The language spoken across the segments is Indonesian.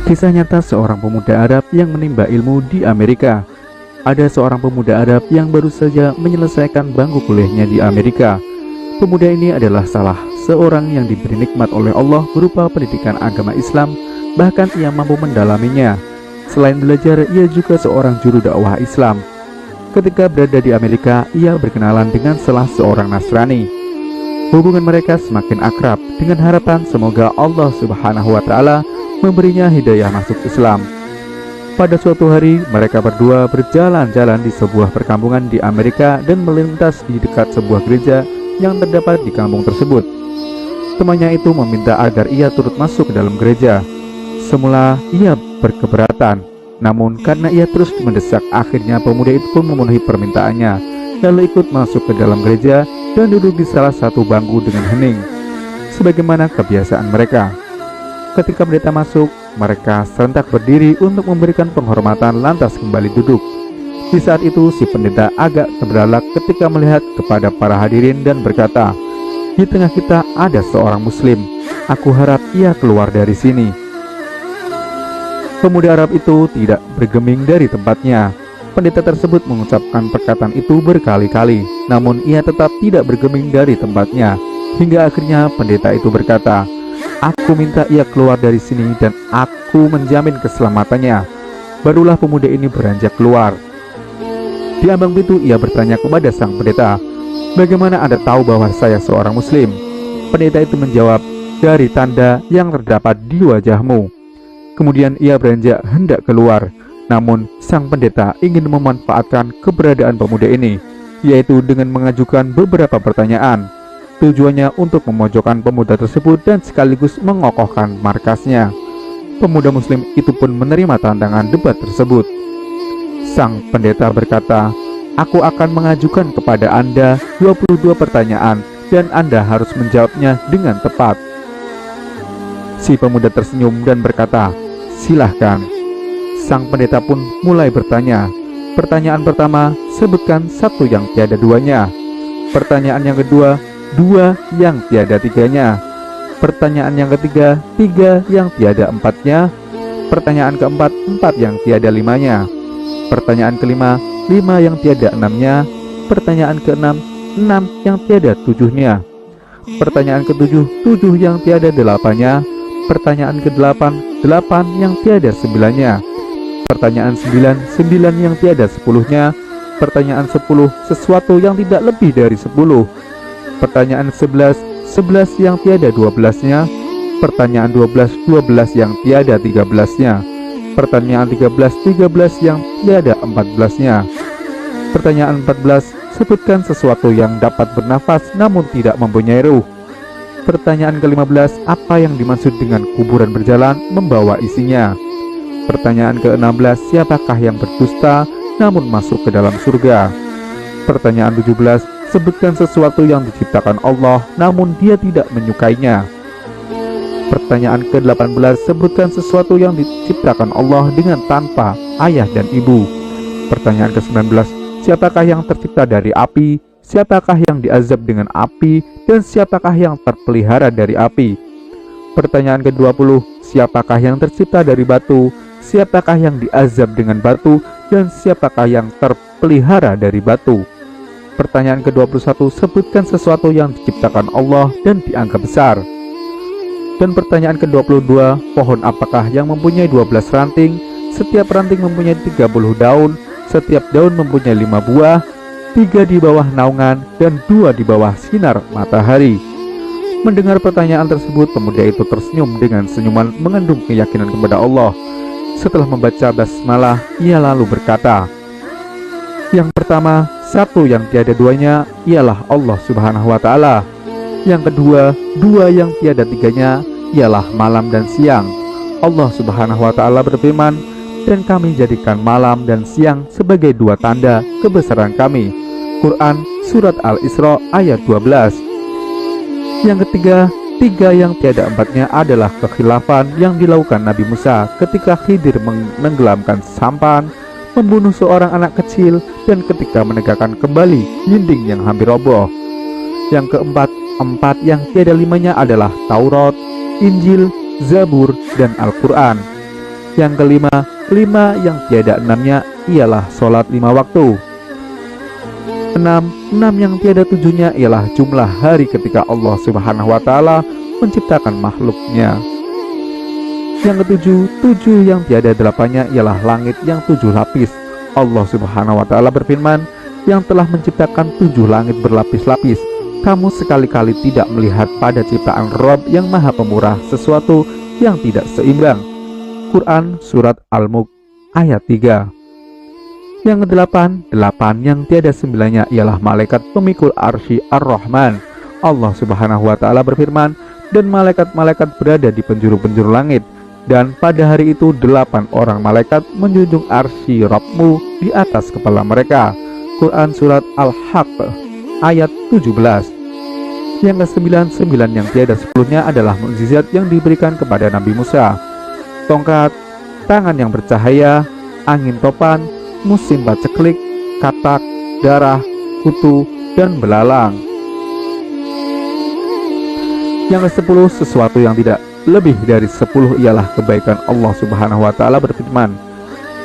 Kisah nyata seorang pemuda Arab yang menimba ilmu di Amerika. Ada seorang pemuda Arab yang baru saja menyelesaikan bangku kuliahnya di Amerika. Pemuda ini adalah salah seorang yang diberi nikmat oleh Allah berupa pendidikan agama Islam, bahkan ia mampu mendalaminya. Selain belajar, ia juga seorang juru dakwah Islam. Ketika berada di Amerika, ia berkenalan dengan salah seorang Nasrani. Hubungan mereka semakin akrab dengan harapan semoga Allah Subhanahu wa Ta'ala memberinya hidayah masuk Islam. Pada suatu hari, mereka berdua berjalan-jalan di sebuah perkampungan di Amerika dan melintas di dekat sebuah gereja yang terdapat di kampung tersebut. Temannya itu meminta agar ia turut masuk ke dalam gereja. Semula ia berkeberatan, namun karena ia terus mendesak, akhirnya pemuda itu pun memenuhi permintaannya, lalu ikut masuk ke dalam gereja dan duduk di salah satu bangku dengan hening, sebagaimana kebiasaan mereka. Ketika pendeta masuk, mereka serentak berdiri untuk memberikan penghormatan lantas kembali duduk. Di saat itu si pendeta agak terbelalak ketika melihat kepada para hadirin dan berkata, "Di tengah kita ada seorang muslim. Aku harap ia keluar dari sini." Pemuda Arab itu tidak bergeming dari tempatnya. Pendeta tersebut mengucapkan perkataan itu berkali-kali, namun ia tetap tidak bergeming dari tempatnya. Hingga akhirnya pendeta itu berkata, "Aku minta ia keluar dari sini dan aku menjamin keselamatannya." Barulah pemuda ini beranjak keluar. Di ambang pintu ia bertanya kepada sang pendeta, "Bagaimana Anda tahu bahwa saya seorang muslim?" Pendeta itu menjawab, "Dari tanda yang terdapat di wajahmu." Kemudian ia beranjak hendak keluar, namun sang pendeta ingin memanfaatkan keberadaan pemuda ini, yaitu dengan mengajukan beberapa pertanyaan. Tujuannya untuk memojokkan pemuda tersebut dan sekaligus mengokohkan markasnya. Pemuda muslim itu pun menerima tantangan debat tersebut. Sang pendeta berkata, "Aku akan mengajukan kepada Anda 22 pertanyaan dan Anda harus menjawabnya dengan tepat." Si pemuda tersenyum dan berkata, "Silahkan." Sang pendeta pun mulai bertanya. Pertanyaan pertama, sebutkan satu yang tiada duanya. Pertanyaan yang kedua, dua yang tiada tiganya. Pertanyaan yang ketiga, tiga yang tiada empatnya. Pertanyaan keempat, empat yang tiada limanya. Pertanyaan kelima, lima yang tiada enamnya. Pertanyaan keenam, enam yang tiada tujuhnya. Pertanyaan ketujuh, tujuh yang tiada delapannya. Pertanyaan kedelapan, delapan yang tiada sembilannya. Pertanyaan sembilan, sembilan yang tiada sepuluhnya. Pertanyaan 10, sesuatu yang tidak lebih dari 10. Pertanyaan 11, 11 yang tiada 12-nya. Pertanyaan 12, 12 yang tiada 13-nya. Pertanyaan 13, 13 yang tiada 14-nya. Pertanyaan 14, sebutkan sesuatu yang dapat bernafas namun tidak mempunyai ruh. Pertanyaan ke-15, apa yang dimaksud dengan kuburan berjalan membawa isinya? Pertanyaan ke-16, siapakah yang berdusta namun masuk ke dalam surga? Pertanyaan 17, sebutkan sesuatu yang diciptakan Allah namun dia tidak menyukainya. Pertanyaan ke-18, sebutkan sesuatu yang diciptakan Allah dengan tanpa ayah dan ibu. Pertanyaan ke-19, siapakah yang tercipta dari api? Siapakah yang diazab dengan api? Dan siapakah yang terpelihara dari api? Pertanyaan ke-20, siapakah yang tercipta dari batu? Siapakah yang diazab dengan batu? Dan siapakah yang terpelihara dari batu? Pertanyaan ke-21, sebutkan sesuatu yang diciptakan Allah dan dianggap besar. Dan pertanyaan ke-22, pohon apakah yang mempunyai 12 ranting? Setiap ranting mempunyai 30 daun. Setiap daun mempunyai 5 buah, 3 di bawah naungan dan 2 di bawah sinar matahari. Mendengar pertanyaan tersebut, pemuda itu tersenyum dengan senyuman mengandung keyakinan kepada Allah. Setelah membaca basmalah, ia lalu berkata, "Yang pertama, satu yang tiada duanya ialah Allah Subhanahu wa Ta'ala. Yang kedua, dua yang tiada tiganya ialah malam dan siang. Allah Subhanahu wa Ta'ala berfirman, dan kami jadikan malam dan siang sebagai dua tanda kebesaran kami." Quran Surat Al-Isra ayat 12. Yang ketiga, tiga yang tiada empatnya adalah kekhilafan yang dilakukan Nabi Musa ketika Khidir menenggelamkan sampan, membunuh seorang anak kecil, dan ketika menegakkan kembali dinding yang hampir roboh. Yang keempat, empat yang tiada limanya adalah Taurat, Injil, Zabur, dan Al-Quran. Yang kelima, 5 yang tiada enamnya ialah sholat 5 waktu. 6 yang tiada 7-nya ialah jumlah hari ketika Allah Subhanahu wa Ta'ala menciptakan makhluknya. Yang ketujuh, 7 yang tiada 8-nya ialah langit yang 7 lapis. Allah Subhanahu wa Ta'ala berfirman, yang telah menciptakan 7 langit berlapis-lapis. Kamu sekali-kali tidak melihat pada ciptaan Rob yang maha pemurah sesuatu yang tidak seimbang. Quran Surat Al-Mulk ayat 3. Yang kedelapan, 8 yang tiada 9-nya ialah malaikat pemikul arsy Ar-Rahman. Allah Subhanahu wa Ta'ala berfirman, dan malaikat-malaikat berada di penjuru-penjuru langit, dan pada hari itu 8 orang malaikat menjunjung arsy Rabbmu di atas kepala mereka. Quran Surat Al-Haqq ayat 17. Yang ke-9, 9 yang tiada 10-nya adalah mukjizat yang diberikan kepada Nabi Musa. Tongkat, tangan yang bercahaya, angin topan, musim paceklik, katak, darah, kutu, dan belalang. Yang ke-10, sesuatu yang tidak lebih dari 10 ialah kebaikan. Allah Subhanahu wa Ta'ala berfirman,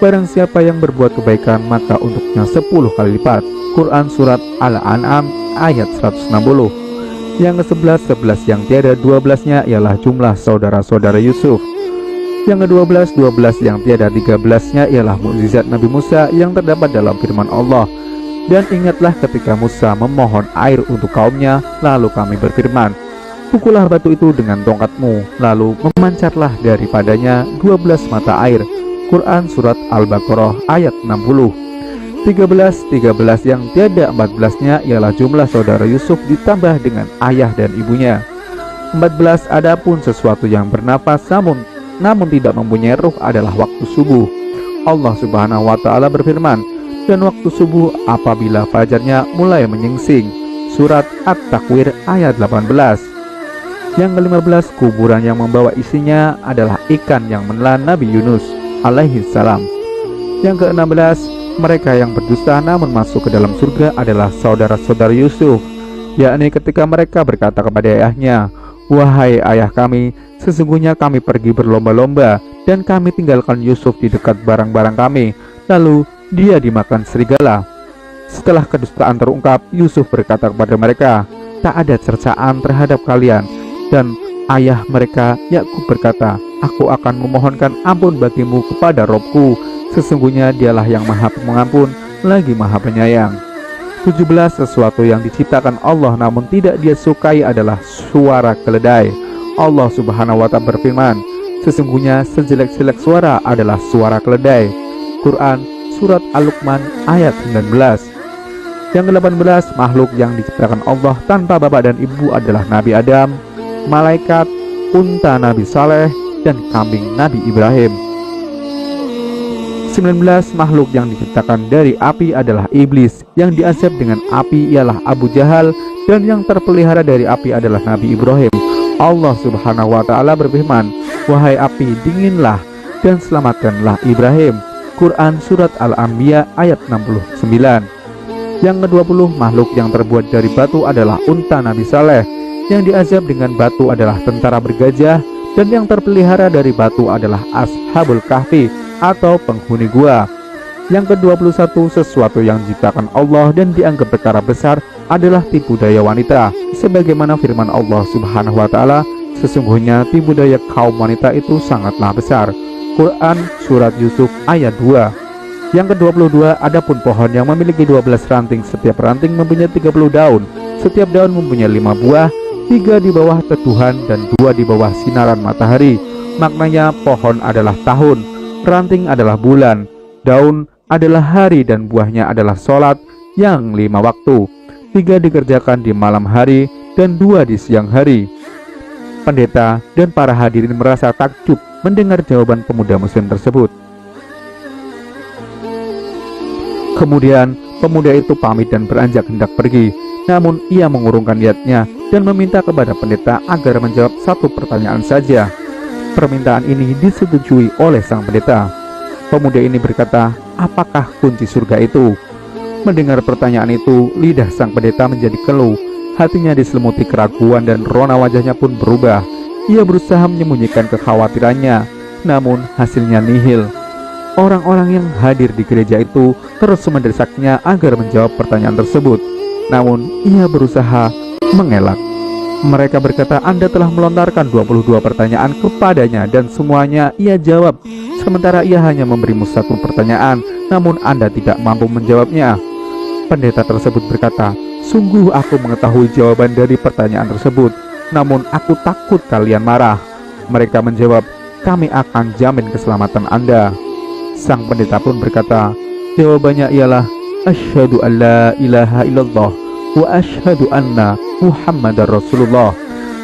barang siapa yang berbuat kebaikan maka untuknya 10 kali lipat. Quran Surat Al-An'am ayat 160. Yang ke-11, 11 yang tiada 12-nya ialah jumlah saudara-saudara Yusuf. Yang ke-12, 12 yang tiada 13-nya ialah mukjizat Nabi Musa yang terdapat dalam firman Allah. Dan ingatlah ketika Musa memohon air untuk kaumnya, lalu kami berfirman, pukullah batu itu dengan tongkatmu, lalu memancarlah daripadanya 12 mata air. Quran Surat Al-Baqarah ayat 60. 13 yang tiada 14-nya ialah jumlah saudara Yusuf ditambah dengan ayah dan ibunya. 14, adapun sesuatu yang bernafas namun tidak mempunyai ruh adalah waktu subuh. Allah Subhanahu wa Ta'ala berfirman, dan waktu subuh apabila fajarnya mulai menyingsing. Surat At-Takwir ayat 18. Yang ke-15, kuburan yang membawa isinya adalah ikan yang menelan Nabi Yunus alaihi salam. Yang ke-16, mereka yang berdusta namun masuk ke dalam surga adalah saudara-saudara Yusuf, yakni ketika mereka berkata kepada ayahnya, wahai ayah kami, sesungguhnya kami pergi berlomba-lomba dan kami tinggalkan Yusuf di dekat barang-barang kami, lalu dia dimakan serigala. Setelah kedustaan terungkap, Yusuf berkata kepada mereka, tak ada cercaan terhadap kalian. Dan ayah mereka Yakub berkata, aku akan memohonkan ampun bagimu kepada Robku, sesungguhnya dialah yang maha pengampun lagi maha penyayang. 17, sesuatu yang diciptakan Allah namun tidak dia sukai adalah suara keledai. Allah Subhanahu wa Ta'ala berfirman, sesungguhnya sejelek-jelek suara adalah suara keledai. Quran Surat Al-Luqman ayat 19. Yang ke-18, makhluk yang diciptakan Allah tanpa bapak dan ibu adalah Nabi Adam, malaikat, unta Nabi Saleh, dan kambing Nabi Ibrahim. 19, makhluk yang diciptakan dari api adalah iblis, yang diazab dengan api ialah Abu Jahal, dan yang terpelihara dari api adalah Nabi Ibrahim. Allah Subhanahu wa Ta'ala berfirman, wahai api, dinginlah dan selamatkanlah Ibrahim. Quran Surat Al-Anbiya ayat 69. Yang ke-20, makhluk yang terbuat dari batu adalah unta Nabi Saleh, yang diazab dengan batu adalah tentara bergajah, dan yang terpelihara dari batu adalah Ashabul Kahfi atau penghuni gua. Yang ke-21, sesuatu yang diciptakan Allah dan dianggap perkara besar adalah tipu daya wanita, sebagaimana firman Allah Subhanahu wa Ta'ala, sesungguhnya tipu daya kaum wanita itu sangatlah besar. Quran Surat Yusuf ayat 2. Yang ke-22, adapun pohon yang memiliki 12 ranting, setiap ranting mempunyai 30 daun, setiap daun mempunyai 5 buah, 3 di bawah teduhan dan 2 di bawah sinaran matahari. Maknanya pohon adalah tahun, ranting adalah bulan, daun adalah hari, dan buahnya adalah sholat yang 5 waktu, 3 dikerjakan di malam hari dan 2 di siang hari. Pendeta dan para hadirin merasa takjub mendengar jawaban pemuda muslim tersebut. Kemudian pemuda itu pamit dan beranjak hendak pergi, namun ia mengurungkan niatnya dan meminta kepada pendeta agar menjawab satu pertanyaan saja. Permintaan ini disetujui oleh sang pendeta. Pemuda ini berkata, apakah kunci surga itu? Mendengar pertanyaan itu, lidah sang pendeta menjadi keluh, hatinya diselimuti keraguan dan rona wajahnya pun berubah. Ia berusaha menyembunyikan kekhawatirannya. namun hasilnya nihil. Orang-orang yang hadir di gereja itu terus mendesaknya agar menjawab pertanyaan tersebut, namun ia berusaha mengelak. Mereka berkata, Anda telah melontarkan 22 pertanyaan kepadanya dan semuanya ia jawab, sementara ia hanya memberimu satu pertanyaan, namun Anda tidak mampu menjawabnya. Pendeta tersebut berkata, sungguh aku mengetahui jawaban dari pertanyaan tersebut, namun aku takut kalian marah. Mereka menjawab, kami akan jamin keselamatan Anda. Sang pendeta pun berkata, jawabannya ialah, asyhadu an la ilaha illallah wa asyhadu anna Muhammadar Rasulullah.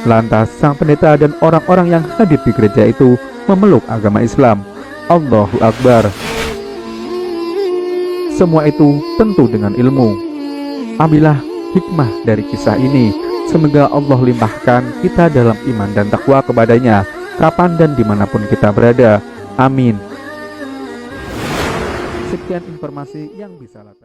Lantas sang pendeta dan orang-orang yang hadir di gereja itu memeluk agama Islam. Allahu Akbar. Semua itu tentu dengan ilmu. Ambillah hikmah dari kisah ini. Semoga Allah limpahkan kita dalam iman dan takwa kepadanya, kapan dan dimanapun kita berada. Amin. Sekian informasi yang bisa latar